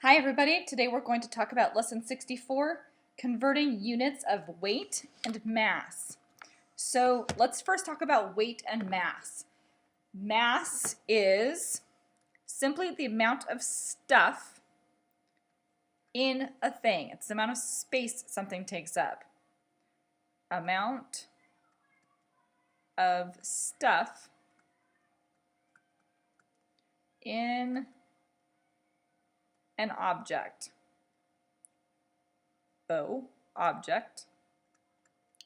Hi everybody, today we're going to talk about lesson 64, converting units of weight and mass. So let's first talk about weight and mass. Mass is simply the amount of stuff in a thing. It's the amount of space something takes up. Amount of stuff in an object. Object.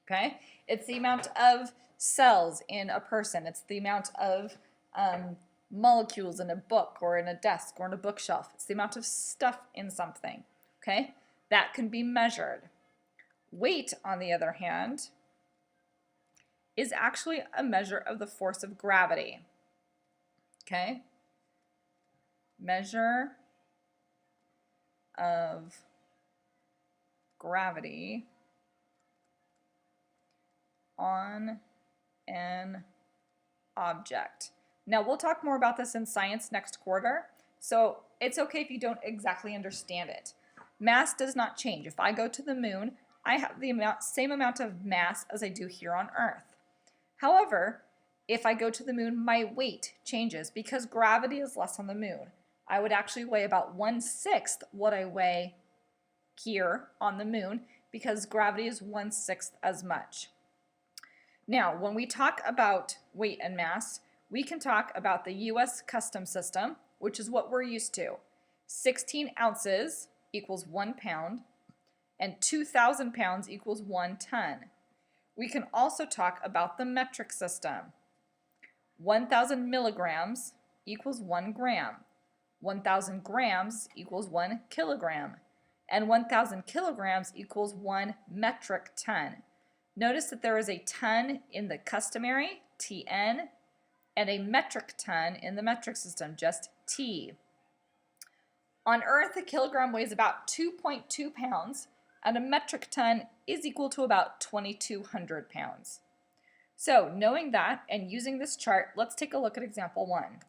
Okay? It's the amount of cells in a person. It's the amount of molecules in a book or in a desk or in a bookshelf. It's the amount of stuff in something. Okay? That can be measured. Weight, on the other hand, is actually a measure of the force of gravity. Okay? Measure of gravity on an object. Now we'll talk more about this in science next quarter, so it's okay if you don't exactly understand it. Mass does not change. If I go to the moon, I have the same amount of mass as I do here on Earth. However, if I go to the moon, my weight changes because gravity is less on the moon. I would actually weigh about 1/6 what I weigh here on the moon because gravity is 1/6 as much. Now, when we talk about weight and mass, we can talk about the U.S. custom system, which is what we're used to. 16 ounces equals 1 pound, and 2,000 pounds equals 1 ton. We can also talk about the metric system. 1,000 milligrams equals 1 gram. 1,000 grams equals 1 kilogram. And 1,000 kilograms equals 1 metric ton. Notice that there is a ton in the customary, TN, and a metric ton in the metric system, just T. On Earth, a kilogram weighs about 2.2 pounds, and a metric ton is equal to about 2,200 pounds. So, knowing that and using this chart, let's take a look at example 1.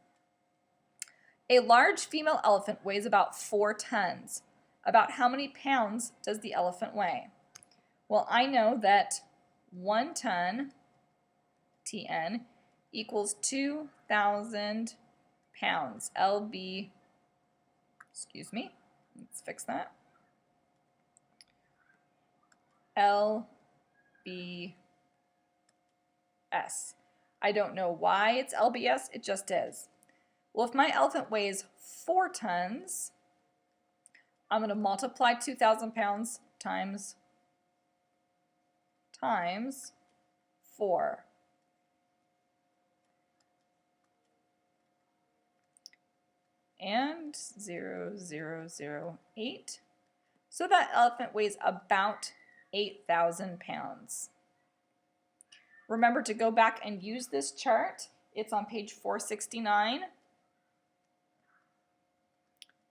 A large female elephant weighs about 4 tons. About how many pounds does the elephant weigh? Well, I know that 1 ton, TN, equals 2,000 pounds. Let's fix that. LBS. I don't know why it's LBS, it just is. Well, if my elephant weighs 4 tons, I'm going to multiply 2,000 pounds times 4. And 0.0008. So that elephant weighs about 8,000 pounds. Remember to go back and use this chart. It's on page 469.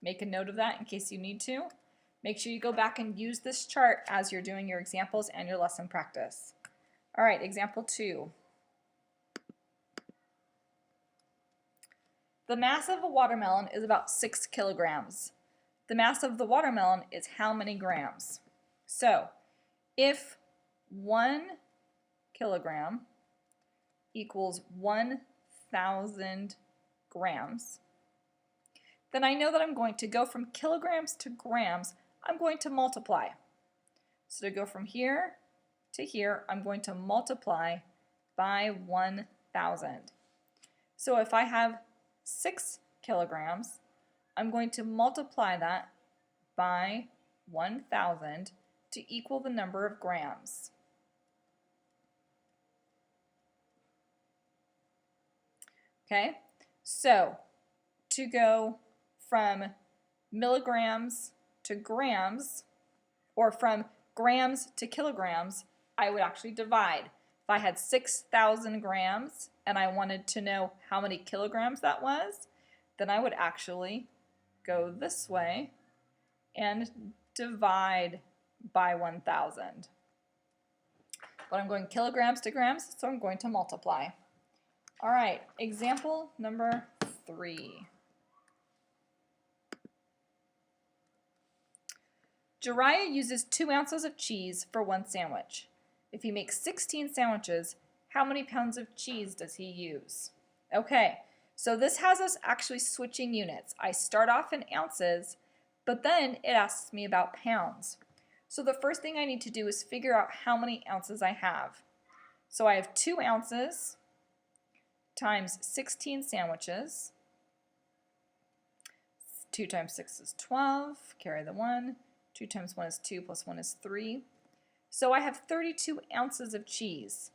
Make a note of that in case you need to. Make sure you go back and use this chart as you're doing your examples and your lesson practice. All right, example 2. The mass of a watermelon is about 6 kilograms. The mass of the watermelon is how many grams? So, if 1 kilogram equals 1,000 grams, then I know that I'm going to go from kilograms to grams. I'm going to multiply. So to go from here to here, I'm going to multiply by 1,000. So if I have 6 kilograms, I'm going to multiply that by 1,000 to equal the number of grams. Okay, so to go from milligrams to grams, or from grams to kilograms, I would actually divide. If I had 6,000 grams and I wanted to know how many kilograms that was, then I would actually go this way and divide by 1,000. But I'm going kilograms to grams, so I'm going to multiply. All right, example number 3. Jariah uses 2 ounces of cheese for 1 sandwich. If he makes 16 sandwiches, how many pounds of cheese does he use? Okay, so this has us actually switching units. I start off in ounces, but then it asks me about pounds. So the first thing I need to do is figure out how many ounces I have. So I have 2 ounces times 16 sandwiches. 2 times 6 is 12, carry the 1. 2 times 1 is 2, plus 1 is 3. So I have 32 ounces of cheese.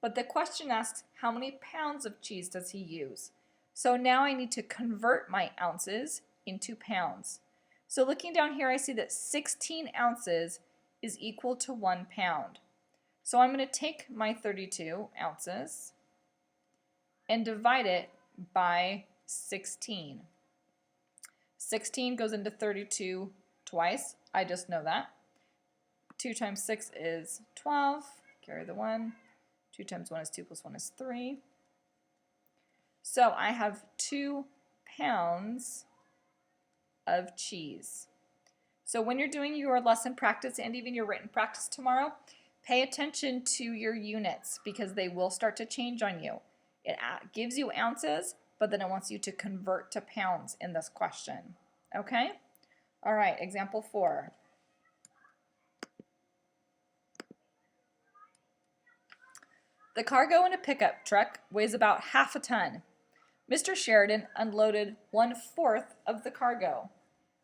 But the question asks, how many pounds of cheese does he use? So now I need to convert my ounces into pounds. So looking down here, I see that 16 ounces is equal to 1 pound. So I'm going to take my 32 ounces and divide it by 16. 16 goes into 32 twice. I just know that. 2 times 6 is 12. Carry the 1. 2 times 1 is 2, plus 1 is 3. So I have 2 pounds of cheese. So when you're doing your lesson practice and even your written practice tomorrow, pay attention to your units because they will start to change on you. It gives you ounces, but then it wants you to convert to pounds in this question. Okay? All right, example 4. The cargo in a pickup truck weighs about half a ton. Mr. Sheridan unloaded 1/4 of the cargo.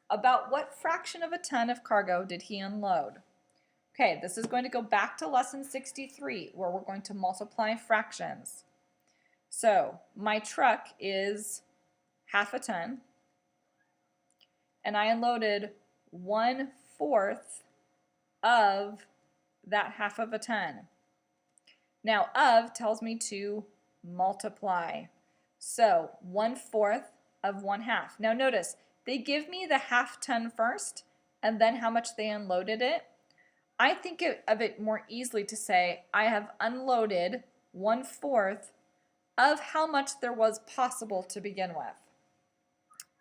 About what fraction of a ton of cargo did he unload? Okay, this is going to go back to lesson 63 where we're going to multiply fractions. So my truck is half a ton and I unloaded 1/4 of that half of a ton. Now of tells me to multiply. So 1/4 of 1/2. Now notice, they give me the half ton first and then how much they unloaded it. I think of it more easily to say I have unloaded 1/4 of how much there was possible to begin with.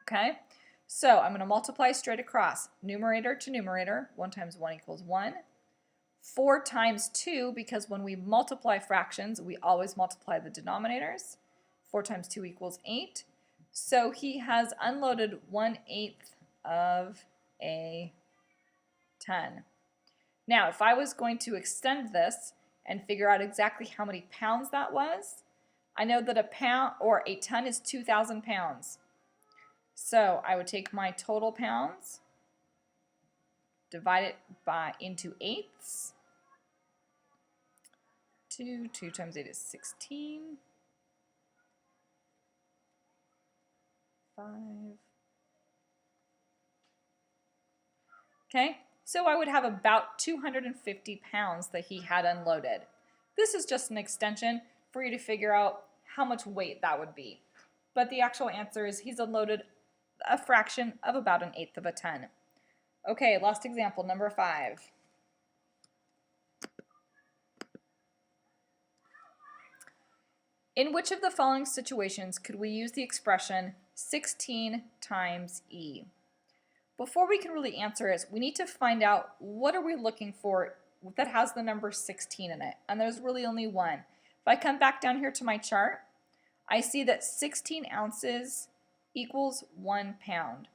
Okay, so I'm going to multiply straight across. Numerator to numerator, 1 times 1 equals 1. 4 times 2, because when we multiply fractions, we always multiply the denominators. 4 times 2 equals 8. So he has unloaded 1/8 of a ton. Now, if I was going to extend this and figure out exactly how many pounds that was, I know that a pound or a ton is 2,000 pounds. So I would take my total pounds, divide it into eighths. 2 times 8 is 16. 5. Okay, so I would have about 250 pounds that he had unloaded. This is just an extension for you to figure out how much weight that would be. But the actual answer is he's unloaded a fraction of about 1/8 of a ton. Okay, last example, number 5. In which of the following situations could we use the expression 16 times E? Before we can really answer it, we need to find out what are we looking for that has the number 16 in it, and there's really only one. If I come back down here to my chart, I see that 16 ounces equals 1 pound.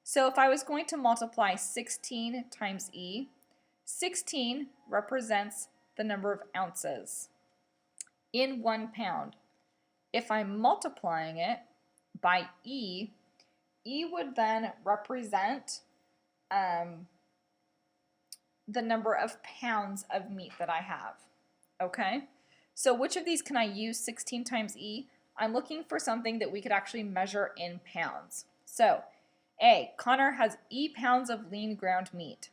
So if I was going to multiply 16 times E, 16 represents the number of ounces in 1 pound. If I'm multiplying it by E, E would then represent the number of pounds of meat that I have. Okay? So which of these can I use 16 times E? I'm looking for something that we could actually measure in pounds. So A, Connor has E pounds of lean ground meat.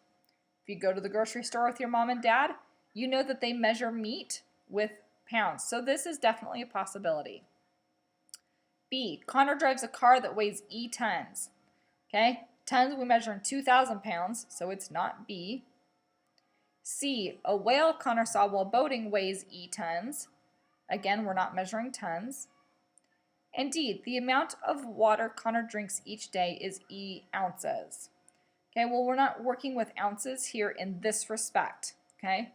If you go to the grocery store with your mom and dad, you know that they measure meat with pounds. So this is definitely a possibility. B, Connor drives a car that weighs E tons. Okay, tons we measure in 2,000 pounds, so it's not B. C, a whale Connor saw while boating weighs E tons. Again, we're not measuring tons. And D, the amount of water Connor drinks each day is E ounces. Okay, well, we're not working with ounces here in this respect, okay?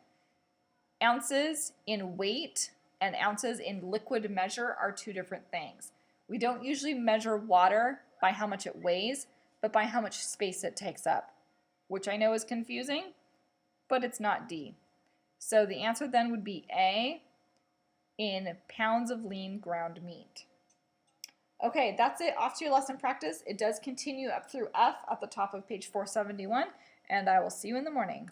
Ounces in weight and ounces in liquid measure are two different things. We don't usually measure water by how much it weighs, but by how much space it takes up, which I know is confusing, but it's not D. So the answer then would be A, in pounds of lean ground meat. Okay, that's it. Off to your lesson practice. It does continue up through F at the top of page 471, and I will see you in the morning.